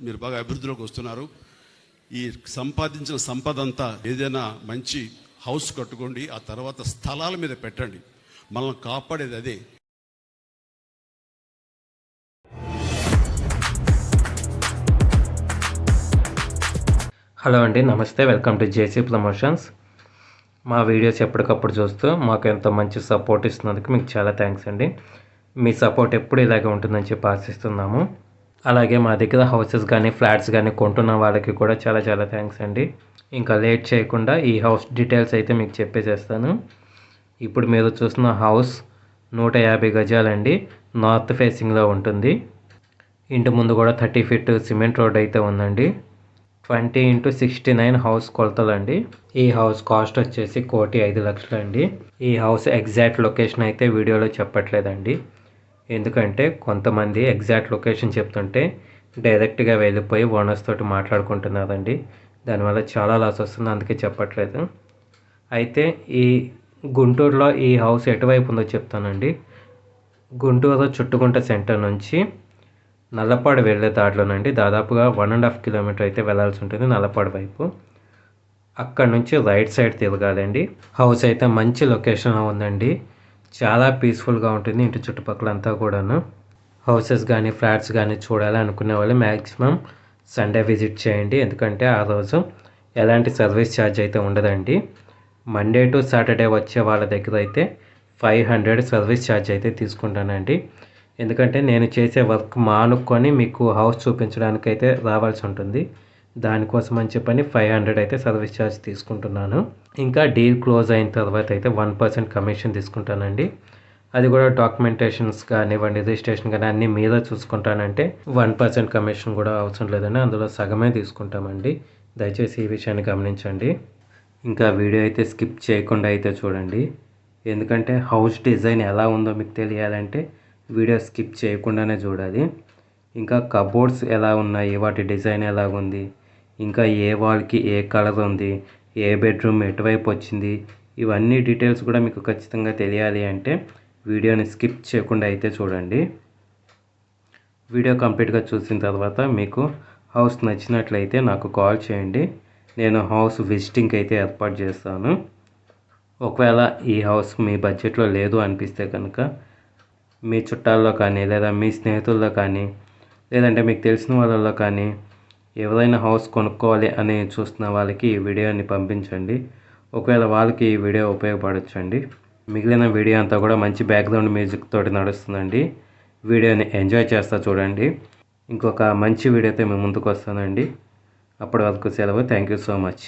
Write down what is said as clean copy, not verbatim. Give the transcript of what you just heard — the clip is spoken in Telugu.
మీరు బాగా అభివృద్ధిలోకి వస్తున్నారు. ఈ సంపాదించిన సంపద అంతా ఏదైనా మంచి హౌస్ కట్టుకోండి, ఆ తర్వాత స్థలాల మీద పెట్టండి. మనల్ని కాపాడేది అదే. హలో అండి, నమస్తే. Welcome to JC promotions. మా వీడియోస్ ఎప్పటికప్పుడు చూస్తూ మాకు ఎంత మంచి సపోర్ట్ ఇస్తున్నందుకు మీకు చాలా థ్యాంక్స్ అండి. మీ సపోర్ట్ ఎప్పుడు ఇలాగే ఉంటుందని చెప్పి ఆశిస్తున్నాము. అలాగే మా దగ్గర హౌసెస్ కానీ ఫ్లాట్స్ కానీ కొంటున్న వాళ్ళకి కూడా చాలా చాలా థ్యాంక్స్ అండి. ఇంకా లేట్ చేయకుండా ఈ హౌస్ డీటెయిల్స్ అయితే మీకు చెప్పేసేస్తాను. ఇప్పుడు మీరు చూస్తున్న హౌస్ 150 గజాలండి. నార్త్ ఫేసింగ్లో ఉంటుంది. ఇంటి ముందు కూడా 30 ఫీట్ సిమెంట్ రోడ్ అయితే ఉందండి. 20x69 house కొలతలండి. ఈ హౌస్ కాస్ట్ వచ్చేసి 1,05,00,000 అండి. ఈ హౌస్ ఎగ్జాక్ట్ లొకేషన్ అయితే వీడియోలో చెప్పట్లేదండి. ఎందుకంటే కొంతమంది ఎగ్జాక్ట్ లొకేషన్ చెప్తుంటే డైరెక్ట్గా వెళ్ళిపోయి ఓనర్స్ తోటి మాట్లాడుకుంటున్నారండి. దానివల్ల చాలా లాస్ వస్తుంది, అందుకే చెప్పట్లేదు. అయితే ఈ గుంటూరులో ఈ హౌస్ ఎటువైపు ఉందో చెప్తానండి. గుంటూరు చుట్టుకుంట సెంటర్ నుంచి నల్లపాడు వెళ్ళే దారిలోనండి. దాదాపుగా 1.5 కిలోమీటర్ అయితే వెళ్ళాల్సి ఉంటుంది నల్లపాడు వైపు. అక్కడ నుంచి రైట్ సైడ్ తిరగాలండి. హౌస్ అయితే మంచి లొకేషన్లో ఉందండి. చాలా పీస్ఫుల్గా ఉంటుంది ఇంటి చుట్టుపక్కల అంతా కూడాను. హౌసెస్ కానీ ఫ్లాట్స్ కానీ చూడాలి అనుకునే వాళ్ళు మ్యాక్సిమం సండే విజిట్ చేయండి. ఎందుకంటే ఆ రోజు ఎలాంటి సర్వీస్ ఛార్జ్ అయితే ఉండదండి. మండే టు సాటర్డే వచ్చే వాళ్ళ దగ్గర అయితే 500 సర్వీస్ ఛార్జ్ అయితే తీసుకుంటానండి. ఎందుకంటే నేను చేసే వర్క్ మానుకొని మీకు హౌస్ చూపించడానికి అయితే రావాల్సి ఉంటుంది. దానికోసం అని చెప్పని 500 అయితే సర్వీస్ ఛార్జ్ తీసుకుంటున్నాను. ఇంకా డీల్ క్లోజ్ అయిన తర్వాత అయితే 1% కమిషన్ తీసుకుంటానండి. అది కూడా డాక్యుమెంటేషన్స్ కానివ్వండి, రిజిస్ట్రేషన్ కానీ అన్నీ మీరే చూసుకుంటానంటే 1% కమిషన్ కూడా అవసరం లేదండి. అందులో సగమే తీసుకుంటామండి. దయచేసి ఈ విషయాన్ని గమనించండి. ఇంకా వీడియో అయితే స్కిప్ చేయకుండా అయితే చూడండి. ఎందుకంటే హౌస్ డిజైన్ ఎలా ఉందో మీకు తెలియాలంటే వీడియో స్కిప్ చేయకుండానే చూడాలి. ఇంకా కబోర్డ్స్ ఎలా ఉన్నాయి, వాటి డిజైన్ ఎలా ఉంది, ఇంకా ఏ వాల్కి ఏ కలర్ ఉంది, ఏ బెడ్రూమ్ ఎటువైపు వచ్చింది, ఇవన్నీ డీటెయిల్స్ కూడా మీకు ఖచ్చితంగా తెలియాలి అంటే వీడియోని స్కిప్ చేయకుండా అయితే చూడండి. వీడియో కంప్లీట్గా చూసిన తర్వాత మీకు హౌస్ నచ్చినట్లయితే నాకు కాల్ చేయండి. నేను హౌస్ విజిటింగ్కి అయితే ఏర్పాటు చేస్తాను. ఒకవేళ ఈ హౌస్ మీ బడ్జెట్లో లేదు అనిపిస్తే కనుక మీ చుట్టాల్లో కానీ, లేదా మీ స్నేహితుల్లో కానీ, లేదంటే మీకు తెలిసిన వాళ్ళల్లో కానీ ఎవరైనా హౌస్ కొనుక్కోవాలి అని చూస్తున్న వాళ్ళకి ఈ వీడియోని పంపించండి. ఒకవేళ వాళ్ళకి ఈ వీడియో ఉపయోగపడొచ్చండి. మిగిలిన వీడియో అంతా కూడా మంచి బ్యాక్గ్రౌండ్ మ్యూజిక్ తోటి నడుస్తుందండి. వీడియోని ఎంజాయ్ చేస్తా చూడండి. ఇంకొక మంచి వీడియోతో మేము ముందుకు వస్తానండి. అప్పటి వరకు సెలవు. Thank you so much.